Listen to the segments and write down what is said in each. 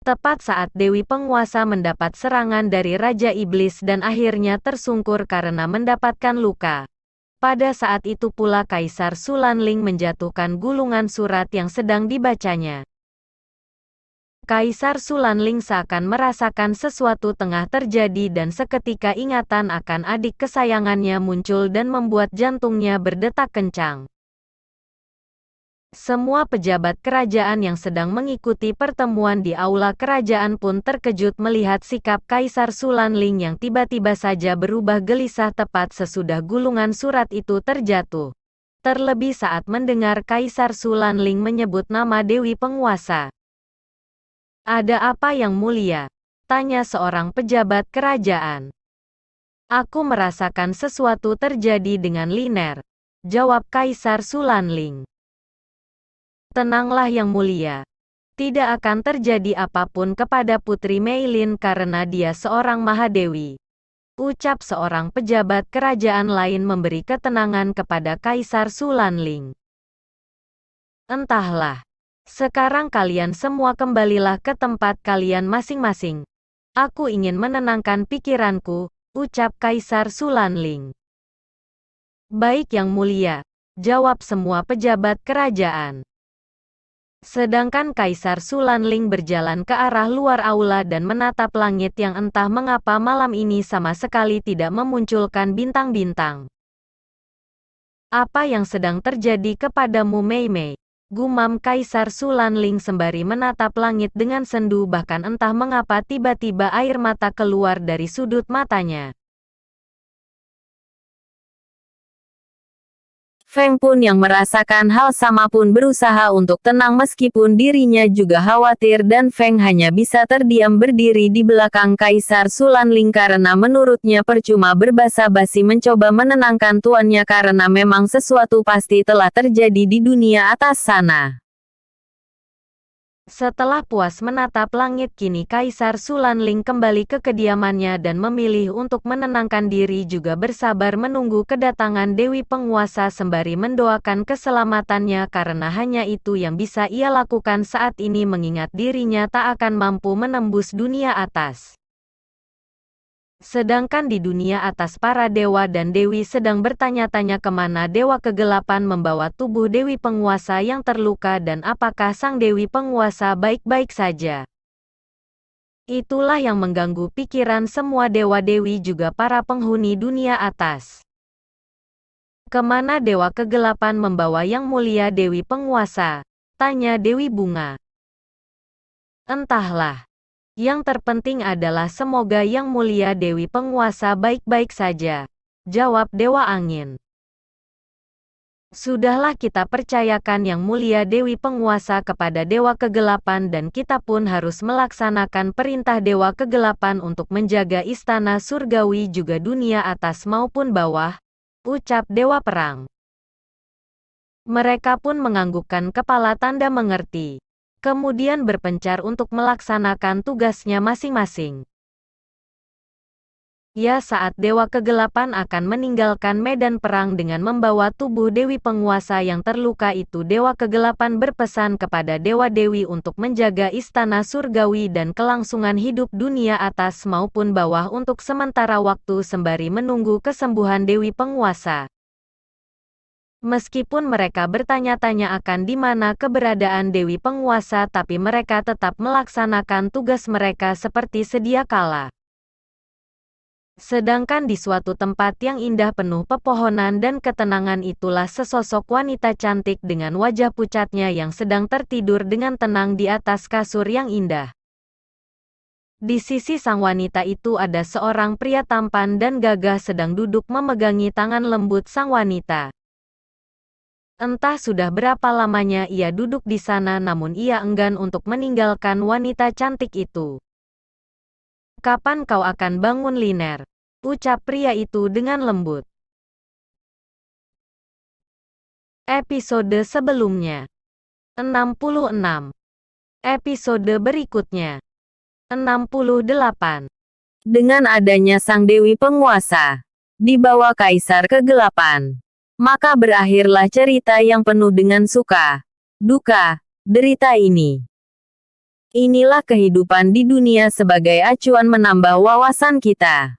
Tepat saat Dewi Penguasa mendapat serangan dari Raja Iblis dan akhirnya tersungkur karena mendapatkan luka. Pada saat itu pula Kaisar Sulanling menjatuhkan gulungan surat yang sedang dibacanya. Kaisar Sulanling seakan merasakan sesuatu tengah terjadi dan seketika ingatan akan adik kesayangannya muncul dan membuat jantungnya berdetak kencang. Semua pejabat kerajaan yang sedang mengikuti pertemuan di aula kerajaan pun terkejut melihat sikap Kaisar Sulanling yang tiba-tiba saja berubah gelisah tepat sesudah gulungan surat itu terjatuh. Terlebih saat mendengar Kaisar Sulanling menyebut nama Dewi Penguasa. "Ada apa yang mulia?" tanya seorang pejabat kerajaan. "Aku merasakan sesuatu terjadi dengan Liner," jawab Kaisar Sulanling. "Tenanglah yang mulia. Tidak akan terjadi apapun kepada Putri Meilin karena dia seorang Mahadewi," ucap seorang pejabat kerajaan lain memberi ketenangan kepada Kaisar Sulanling. "Entahlah. Sekarang kalian semua kembalilah ke tempat kalian masing-masing. Aku ingin menenangkan pikiranku," ucap Kaisar Sulanling. "Baik yang mulia," jawab semua pejabat kerajaan. Sedangkan Kaisar Sulanling berjalan ke arah luar aula dan menatap langit yang entah mengapa malam ini sama sekali tidak memunculkan bintang-bintang. "Apa yang sedang terjadi kepadamu, Mei Mei?" gumam Kaisar Sulanling sembari menatap langit dengan sendu, bahkan entah mengapa tiba-tiba air mata keluar dari sudut matanya. Feng pun yang merasakan hal sama pun berusaha untuk tenang meskipun dirinya juga khawatir dan Feng hanya bisa terdiam berdiri di belakang Kaisar Sulanling karena menurutnya percuma berbasa-basi mencoba menenangkan tuannya karena memang sesuatu pasti telah terjadi di dunia atas sana. Setelah puas menatap langit, kini Kaisar Sulanling kembali ke kediamannya dan memilih untuk menenangkan diri juga bersabar menunggu kedatangan Dewi Penguasa sembari mendoakan keselamatannya karena hanya itu yang bisa ia lakukan saat ini mengingat dirinya tak akan mampu menembus dunia atas. Sedangkan di dunia atas para dewa dan dewi sedang bertanya-tanya kemana Dewa Kegelapan membawa tubuh Dewi Penguasa yang terluka dan apakah sang Dewi Penguasa baik-baik saja. Itulah yang mengganggu pikiran semua dewa-dewi juga para penghuni dunia atas. "Kemana Dewa Kegelapan membawa Yang Mulia Dewi Penguasa?" tanya Dewi Bunga. "Entahlah. Yang terpenting adalah semoga Yang Mulia Dewi Penguasa baik-baik saja," jawab Dewa Angin. "Sudahlah, kita percayakan Yang Mulia Dewi Penguasa kepada Dewa Kegelapan dan kita pun harus melaksanakan perintah Dewa Kegelapan untuk menjaga istana surgawi juga dunia atas maupun bawah," ucap Dewa Perang. Mereka pun menganggukkan kepala tanda mengerti. Kemudian berpencar untuk melaksanakan tugasnya masing-masing. Ya, saat Dewa Kegelapan akan meninggalkan medan perang dengan membawa tubuh Dewi Penguasa yang terluka itu, Dewa Kegelapan berpesan kepada dewa-dewi untuk menjaga istana surgawi dan kelangsungan hidup dunia atas maupun bawah untuk sementara waktu sembari menunggu kesembuhan Dewi Penguasa. Meskipun mereka bertanya-tanya akan di mana keberadaan Dewi Penguasa, tapi mereka tetap melaksanakan tugas mereka seperti sedia kala. Sedangkan di suatu tempat yang indah penuh pepohonan dan ketenangan itulah sesosok wanita cantik dengan wajah pucatnya yang sedang tertidur dengan tenang di atas kasur yang indah. Di sisi sang wanita itu ada seorang pria tampan dan gagah sedang duduk memegangi tangan lembut sang wanita. Entah sudah berapa lamanya ia duduk di sana, namun ia enggan untuk meninggalkan wanita cantik itu. "Kapan kau akan bangun, Liner?" ucap pria itu dengan lembut. Episode sebelumnya. 66. Episode berikutnya. 68. Dengan adanya sang Dewi Penguasa di bawah Kaisar Kegelapan, maka berakhirlah cerita yang penuh dengan suka, duka, derita ini. Inilah kehidupan di dunia sebagai acuan menambah wawasan kita.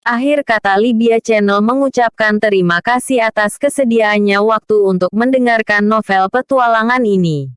Akhir kata, Libya Channel mengucapkan terima kasih atas kesediaannya waktu untuk mendengarkan novel petualangan ini.